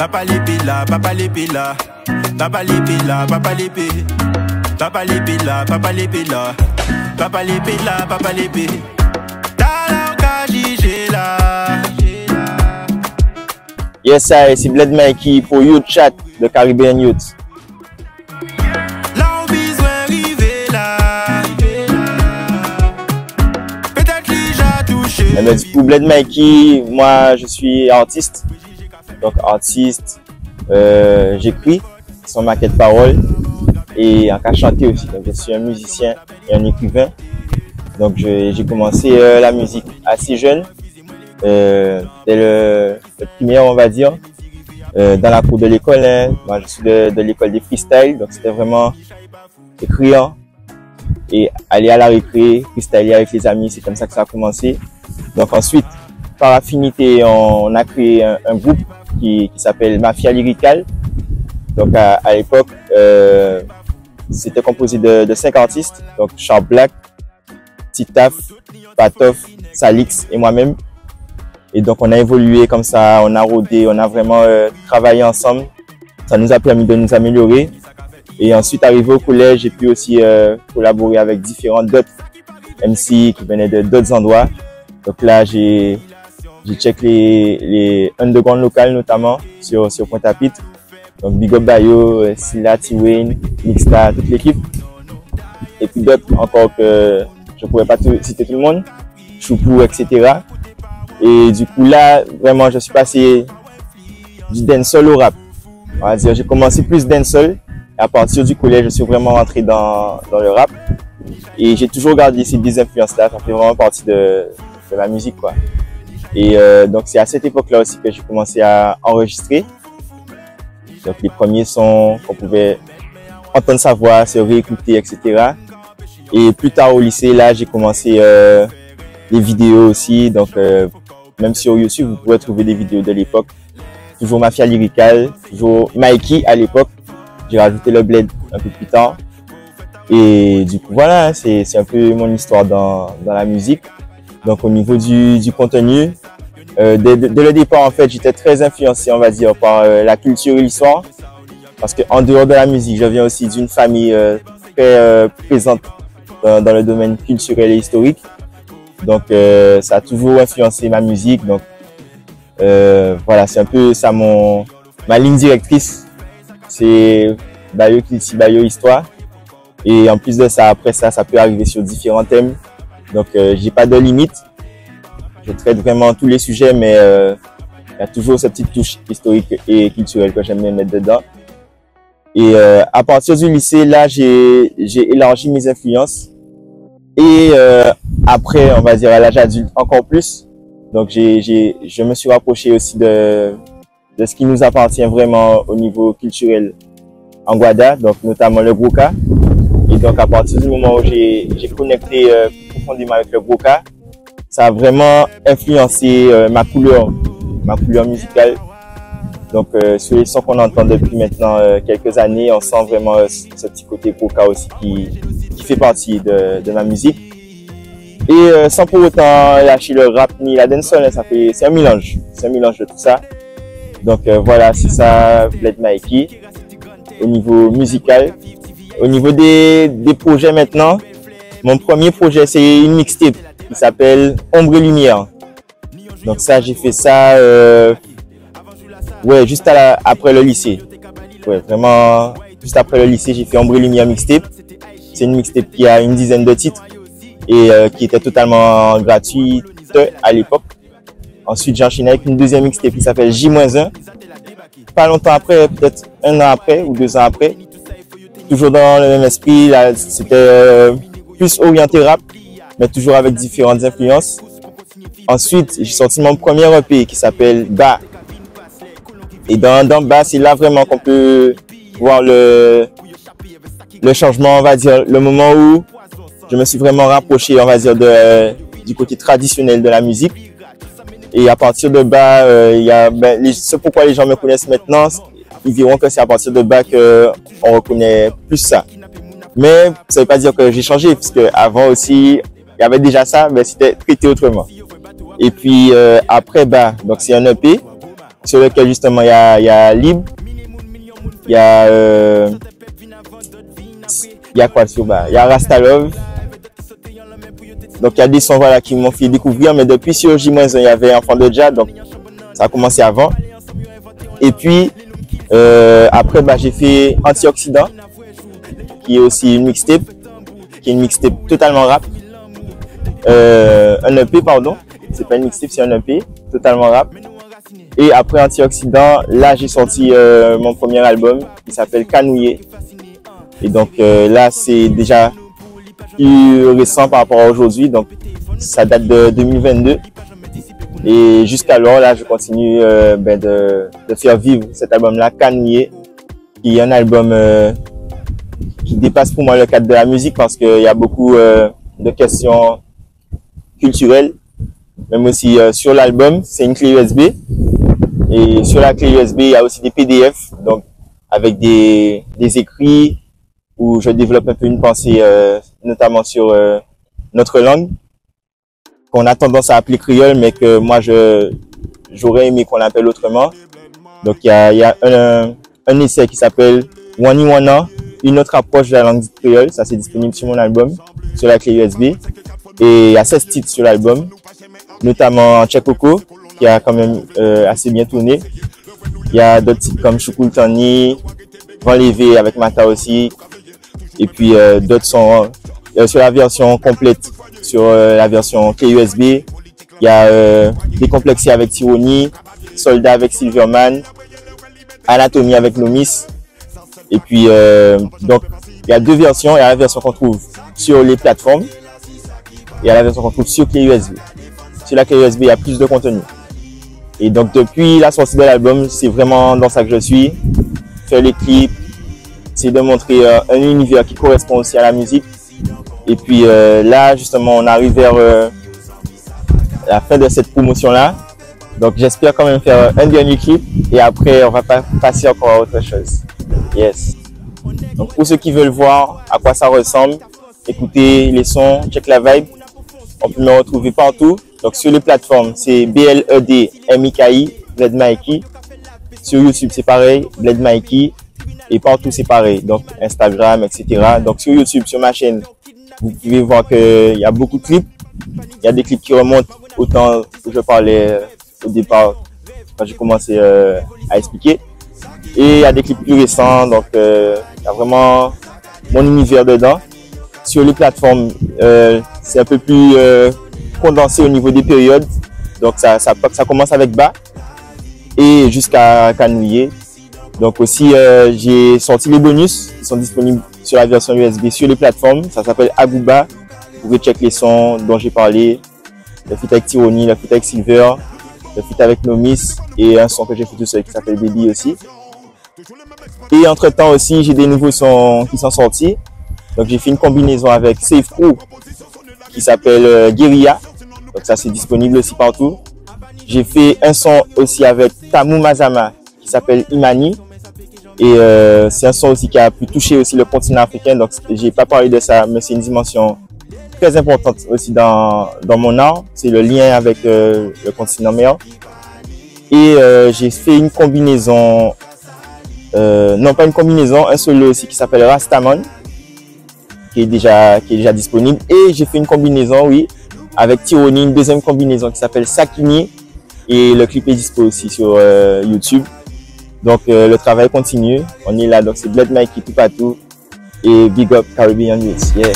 Papa l'épée, papa l'épée là. Papa l'épée là, papa l'épée. Papa l'épée là, papa l'épée là. Papa l'épée là, papa l'épée. T'as l'engagé là. Yes, sir, c'est Bled Mikey pour Youth Chat, de Caribbean Youth. Là, on besoin arriver là. Peut-être déjà touché. Mais du coup, Bled Mikey, moi, je suis artiste. Donc, artiste, j'écris sans maquette parole et en cas chanter aussi. Donc, je suis un musicien et un écrivain. Donc, j'ai commencé la musique assez jeune. Dès le primaire, on va dire, dans la cour de l'école. Hein. Moi, je suis de l'école des freestyle, donc c'était vraiment écrire et aller à la récré, freestyler avec les amis, c'est comme ça que ça a commencé. Donc ensuite, par affinité, on a créé un groupe qui s'appelle Mafia Lyrical. Donc à l'époque, c'était composé de 5 artistes, donc Sharp Black, Titaf, Patof, Salix et moi-même. Et donc, on a évolué comme ça, on a rodé, on a vraiment travaillé ensemble. Ça nous a permis de nous améliorer. Et ensuite, arrivé au collège, j'ai pu aussi collaborer avec différents d'autres MC qui venaient d'autres endroits. Donc là, j'ai check les underground locales notamment sur Pointe-à-Pitre. Donc Big Up Bayo, Silla, T-Wayne, Mixta, toute l'équipe. Et puis d'autres encore que je pourrais pas citer tout le monde, Choupou, etc. Et du coup là, vraiment, je suis passé du dancehall au rap. On va dire, j'ai commencé plus dancehall. À partir du collège, je suis vraiment rentré dans le rap. Et j'ai toujours gardé ces deux influences-là. Ça fait vraiment partie de ma musique, quoi. Et donc c'est à cette époque-là aussi que j'ai commencé à enregistrer. Donc les premiers sons qu'on pouvait entendre sa voix, se réécouter, etc. Et plus tard au lycée, là, j'ai commencé les vidéos aussi. Donc même sur YouTube, vous pouvez trouver des vidéos de l'époque. Toujours Mafia Lyrical, toujours Mikey à l'époque. J'ai rajouté le Bled un peu plus tard. Et du coup, voilà, c'est un peu mon histoire dans la musique. Donc au niveau du contenu, dès le départ, en fait, j'étais très influencé, on va dire, par la culture et l'histoire. Parce que en dehors de la musique, je viens aussi d'une famille très présente dans le domaine culturel et historique. Donc ça a toujours influencé ma musique. Donc voilà, c'est un peu ça ma ligne directrice. C'est Bayo Kilti, Bayo Histoire. Et en plus de ça, après ça peut arriver sur différents thèmes. Donc j'ai pas de limite. Je traite vraiment tous les sujets, mais il y a toujours cette petite touche historique et culturelle que j'aime bien mettre dedans. Et à partir du lycée, là, j'ai élargi mes influences. Et après, on va dire à l'âge adulte, encore plus. Donc je me suis rapproché aussi de ce qui nous appartient vraiment au niveau culturel en Guada, donc notamment le Broca. Et donc à partir du moment où j'ai connecté profondément avec le Broca, ça a vraiment influencé ma couleur musicale. Donc sur les sons qu'on entend depuis maintenant quelques années, on sent vraiment ce petit côté Broca aussi qui fait partie de ma musique. Et sans pour autant lâcher le rap ni la dancehall, c'est un mélange de tout ça. Donc voilà, c'est ça Bled Mikey au niveau musical. Au niveau des projets maintenant, mon premier projet c'est une mixtape qui s'appelle Ombre et Lumière. Donc ça, j'ai fait ça ouais, juste après le lycée. Ouais, vraiment juste après le lycée, j'ai fait Ombre et Lumière mixtape. C'est une mixtape qui a une dizaine de titres et qui était totalement gratuite à l'époque. Ensuite, j'ai enchaîné avec une deuxième mixtape qui s'appelle J-1. Pas longtemps après, peut-être 1 an après ou 2 ans après. Toujours dans le même esprit, là, c'était plus orienté rap, mais toujours avec différentes influences. Ensuite, j'ai sorti mon premier EP qui s'appelle Ba. Et dans Ba, c'est là vraiment qu'on peut voir le changement, on va dire, le moment où je me suis vraiment rapproché, on va dire, du côté traditionnel de la musique. Et à partir de Ba, il y a, c'est pourquoi les gens me connaissent maintenant. Ils verront que c'est à partir de Ba qu'on reconnaît plus ça. Mais ça veut pas dire que j'ai changé, puisque avant aussi, il y avait déjà ça, mais c'était traité autrement. Et puis après Ba, donc c'est un EP sur lequel justement il y a Libre, il y a quoi sur bas, il y a Rastalove. Donc il y a des sons voilà, qui m'ont fait découvrir, mais depuis sur J-1 il y avait Enfant de Jah, donc ça a commencé avant. Et puis après j'ai fait Antioxydant, qui est aussi une mixtape, totalement rap. Un EP pardon, c'est pas une mixtape, c'est un EP totalement rap. Et après Antioxydant, là j'ai sorti mon premier album qui s'appelle Canouillé. Et donc là c'est déjà plus récent par rapport à aujourd'hui, donc ça date de 2022. Et jusqu'alors là je continue de faire vivre cet album-là, Canouillé, qui est un album qui dépasse pour moi le cadre de la musique parce qu'il y a beaucoup de questions culturelles. Même aussi sur l'album, c'est une clé USB. Et sur la clé USB, il y a aussi des PDF, donc avec des écrits où je développe un peu une pensée, notamment sur notre langue, qu'on a tendance à appeler créole, mais que moi j'aurais aimé qu'on l'appelle autrement. Donc il y a un essai qui s'appelle Wani Wana, une autre approche de la langue dite créole. Ça c'est disponible sur mon album, sur la clé USB. Et il y a 16 titres sur l'album, notamment Tchekoko, qui a quand même assez bien tourné. Il y a d'autres titres comme Choukoultani, Vent Levé avec Mata aussi. Et puis d'autres sont sur la version complète, sur la version clé USB. Il y a Décomplexé avec Tyrannie, Soldat avec Silverman, Anatomie avec Nomis. Et puis donc il y a deux versions. Il y a la version qu'on trouve sur les plateformes et il y a la version qu'on trouve sur clé USB. Sur la clé USB, il y a plus de contenu. Et donc depuis la sortie de l'album, c'est vraiment dans ça que je suis. Faire les clips, c'est de montrer un univers qui correspond aussi à la musique. Et puis là, justement, on arrive vers la fin de cette promotion-là. Donc j'espère quand même faire un dernier clip et après on va passer encore à autre chose. Yes. Donc pour ceux qui veulent voir à quoi ça ressemble, écoutez les sons, check la vibe. On peut me retrouver partout. Donc sur les plateformes, c'est BLEDMIKI, Bled Mikey. Sur YouTube, c'est pareil, Bled Mikey. Et partout, c'est pareil. Donc Instagram, etc. Donc sur YouTube, sur ma chaîne, vous pouvez voir qu'il y a beaucoup de clips. Il y a des clips qui remontent au temps où je parlais au départ, quand j'ai commencé à expliquer. Et il y a des clips plus récents. Donc il y a vraiment mon univers dedans. Sur les plateformes, c'est un peu plus condensé au niveau des périodes. Donc ça commence avec Bas et jusqu'à Canouillé. Donc aussi j'ai sorti les bonus qui sont disponibles sur la version USB sur les plateformes. Ça s'appelle Agouba. Vous pouvez checker les sons dont j'ai parlé. Le feat avec Tyrannie, le feat avec Silver, le feat avec Nomis et un son que j'ai fait tout seul qui s'appelle Baby aussi. Et entre temps aussi j'ai des nouveaux sons qui sont sortis. Donc j'ai fait une combinaison avec Safe Crew qui s'appelle Guerilla. Donc ça c'est disponible aussi partout. J'ai fait un son aussi avec Tamu Mazama qui s'appelle Imani. Et c'est un son aussi qui a pu toucher aussi le continent africain. Donc j'ai pas parlé de ça, mais c'est une dimension très importante aussi dans mon art. C'est le lien avec le continent mère. Et j'ai fait une combinaison, non pas une combinaison, un solo aussi qui s'appelle Rastaman, qui est déjà disponible. Et j'ai fait une combinaison, oui, avec Tyrannie, une deuxième combinaison qui s'appelle Sakini. Et le clip est dispo aussi sur YouTube. Donc le travail continue. On est là, donc c'est Bled Mikey tout partout. Et Big Up Caribbean Youth. Yeah.